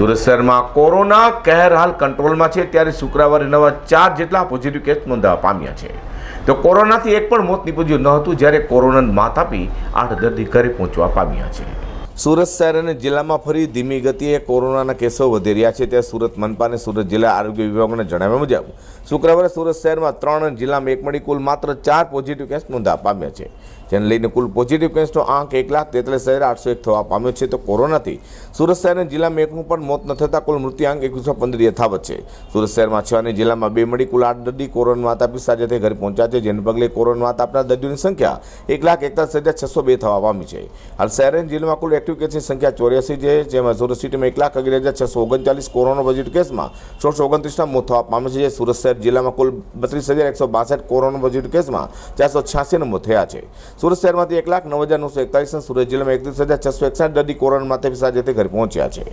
સુરત શહેરમાં કોરોના કહેર હાલ કંટ્રોલમાં છે, ત્યારે શુક્રવારે નવા 4 જેટલા પોઝિટિવ કેસ નોંધાવા પામ્યા છે. તો કોરોનાથી એક પણ મોત નીપજ્યું ન હતું, જ્યારે કોરોનાને માત આપી 8 દર્દી ઘરે પહોંચવા પામ્યા છે. સુરત શહેર અને જિલ્લામાં ફરી ધીમી ગતિએ કોરોનાના કેસો વધી રહ્યા છે. ત્યાં સુરત મનપા અને સુરત જિલ્લા આરોગ્ય વિભાગના જણાવ્યા મુજબ શુક્રવારે સુરત શહેરમાં 3 અને જિલ્લામાં એક મળી કુલ માત્ર 4 પોઝિટિવ કેસ નોંધાવા પામ્યા છે, જેને લઈને કુલ પોઝિટિવ કેસનો આંક 1,43,801 થવા પામ્યો છે. તો કોરોનાથી સુરત શહેર અને જિલ્લામાં એકનું પણ મોત ન થતાં કુલ મૃત્યુઆંક 2115 યથાવત છે. સુરત શહેરમાં 6 અને જિલ્લામાં 2 મળી કુલ 8 દર્દી કોરોના માત આપી સાજા થઈ ઘરે પહોંચ્યા છે, જેને પગલે કોરોના માત આપનાર દર્દીઓની સંખ્યા 1,41,602 થવા પામી છે. હાલ શહેર અને જિલ્લામાં કુલ એક્ટિવ કેસની સંખ્યા 84 છે, જેમાં સુરત સિટીમાં 1,11,639 કોરોના પોઝિટિવ કેસમાં 129ના મોત થવા પામ્યા છે. સુરત શહેર જિલ્લામાં કુલ 32,162 કોરોના પોઝિટિવ કેસમાં 486 મોત થયા છે. સુરત શહેરમાંથી 1,09,941, સુરત જિલ્લામાં 31,661 દર્દી કોરોના માતે સાજા થઈ ઘરે પહોંચ્યા છે.